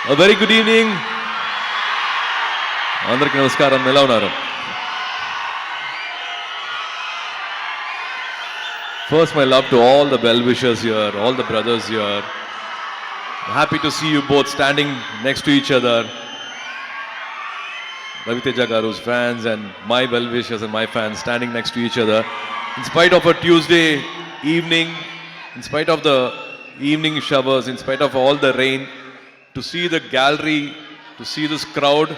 A very good evening. అందరికి నమస్కారం. ఎలా ఉన్నారు? First, my love to all the well-wishers here, all the brothers here. Happy to see you both standing next to each other. Ravi Teja Garu's fans and my well-wishers and my fans standing next to each other. In spite of a Tuesday evening, in spite of the evening showers, in spite of all the rain, to see the gallery, to see this crowd,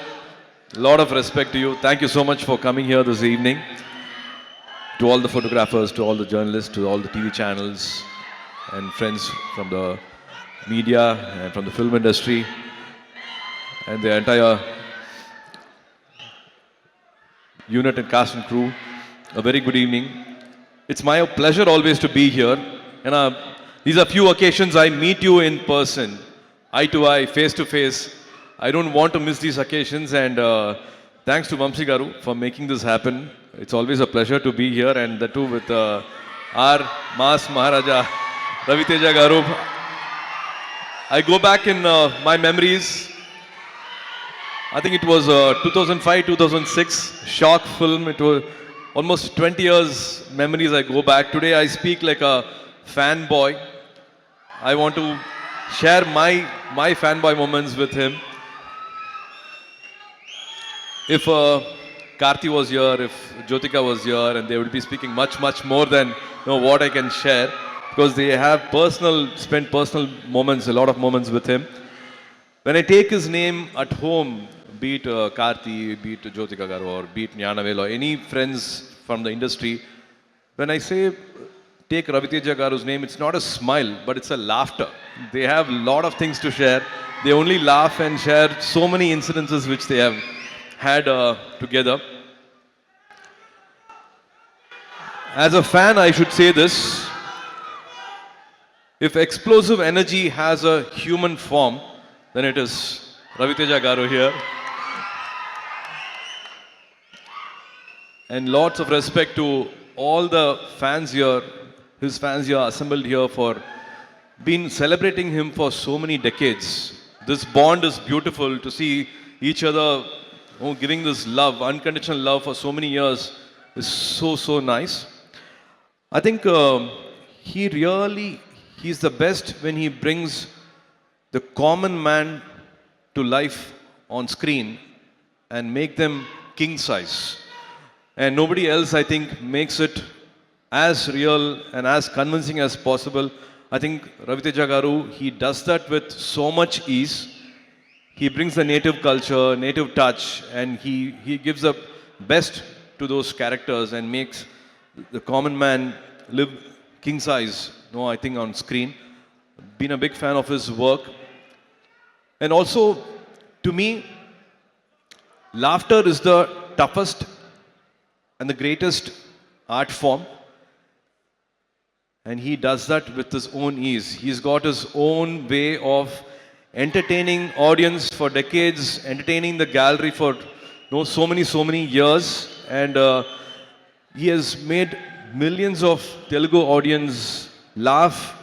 a lot of respect to you. Thank you so much for coming here this evening. To all the photographers, to all the journalists, to all the TV channels and friends from the media and from the film industry and the entire unit and cast and crew, a very good evening. It's my pleasure always to be here. And these are few occasions I meet you in person, eye to eye, face to face. I don't want to miss these occasions, and thanks to Vamsi Garu for making this happen. It's always a pleasure to be here, and that too with our Mass Maharaja, Ravi Teja Garu. I go back in my memories. I think it was 2005-2006 shock film. It was almost 20 years memories I go back. Today I speak like a fanboy. I want to share my fanboy moments with him. If Karthi was here, if Jyotika was here, and they would be speaking much more than what I can share, because they have spent personal moments, a lot of moments with him. When I take his name at home, be it Karthi, be it Jyotika Garu, or be it Gnanavel, or any friends from the industry, when I say take Ravi Teja Garu's name, it's not a smile, but it's a laughter. They have a lot of things to share. They only laugh and share so many incidences which they have had together. As a fan, I should say this. If explosive energy has a human form, then it is Ravi Teja Garu here. And lots of respect to all the fans here, his fans here assembled here for been celebrating him for so many decades. This bond is beautiful to see each other giving this love, unconditional love for so many years is so nice. I think he's the best when he brings the common man to life on screen and make them king size. And nobody else, I think, makes it as real and as convincing as possible. I think Ravi Teja Garu, he does that with so much ease. He brings the native culture, native touch, and he gives the best to those characters and makes the common man live king size, I think, on screen. Been a big fan of his work. And also, to me, laughter is the toughest and the greatest art form. And he does that with his own ease. He's got his own way of entertaining audience for decades, entertaining the gallery for so many years, and he has made millions of Telugu audience laugh.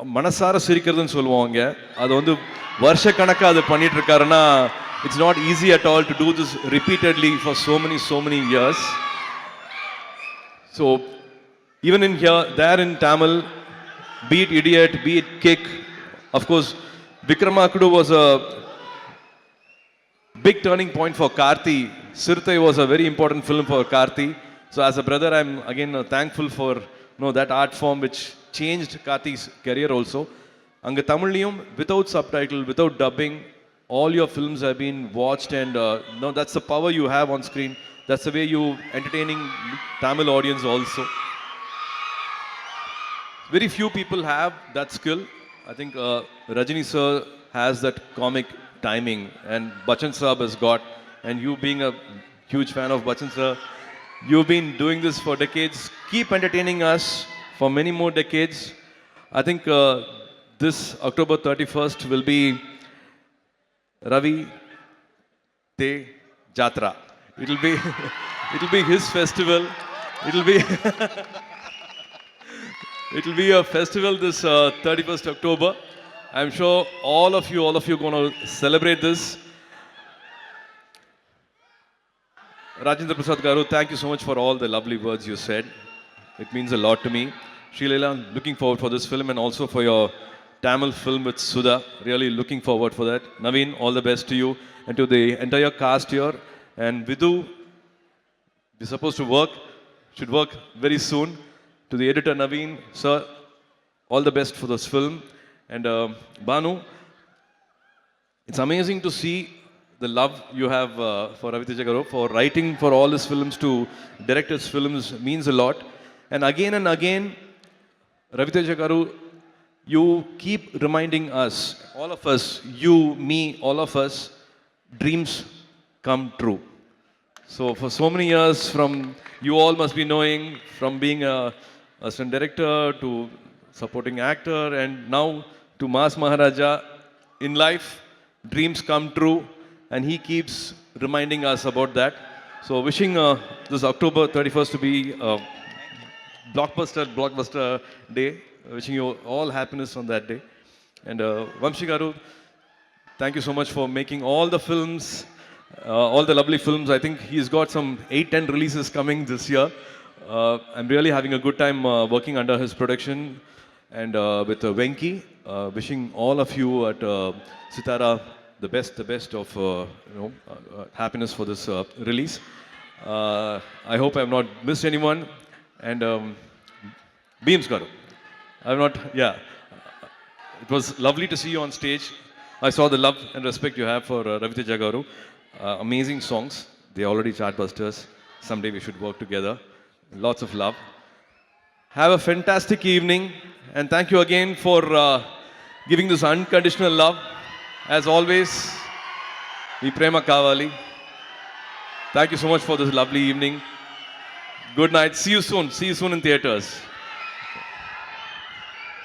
Manasara sirikradhu solluvaanga, adu vandu varsha kanakka adu pannittu irukkaruna. It's not easy at all to do this repeatedly for so many years. So even in here, there in Tamil, be it Idiot, be it Kick, of course, Vikramakudu was a big turning point for Karthi. Sirthai was a very important film for Karthi. So as a brother, I'm again thankful for that art form which changed Karthi's career also. Anga Tamiliyum, without subtitle, without dubbing, all your films have been watched, and that's the power you have on screen. That's the way you entertaining Tamil audience also. Very few people have that skill. I think Rajini sir has that comic timing, and Bachchan Saab has got, and you being a huge fan of Bachchan sir, you've been doing this for decades. Keep entertaining us for many more decades. I think this October 31st will be Ravi Teja Jatra. It'll be his festival. It'll be a festival this 31st October. I'm sure all of you going to celebrate this. Rajendra Prasad Garu, thank you so much for all the lovely words you said. It means a lot to me. Srileela, looking forward for this film and also for your Tamil film with Sudha. Really looking forward for that. Naveen, all the best to you and to the entire cast here. And Vidhu, we're supposed to work, should work very soon. To the editor Naveen, sir, all the best for this film. And Banu, it's amazing to see the love you have for Raviteja Garu, for writing for all his films to direct his films means a lot. And again, Raviteja Garu, you keep reminding us, all of us, you, me, all of us, dreams come true. So for so many years, from you all must be knowing, from being a assistant director to supporting actor, and now to Mas Maharaja, in life, dreams come true, and he keeps reminding us about that. So wishing this October 31st to be a blockbuster day. Wishing you all happiness on that day. And Vamshi Garu, thank you so much for making all the films, all the lovely films. I think he's got some 8-10 releases coming this year. I'm really having a good time working under his production and with Venki. Wishing all of you at Sitara the best of happiness for this release. I hope I have not missed anyone. And Beams Garu, I've not, yeah. It was lovely to see you on stage. I saw the love and respect you have for Raviteja Garu. Amazing songs. They're already chartbusters. Someday we should work together. Lots of love. Have a fantastic evening. And thank you again for giving this unconditional love. As always, we prema kavali. Thank you so much for this lovely evening. Good night. See you soon. See you soon in theaters.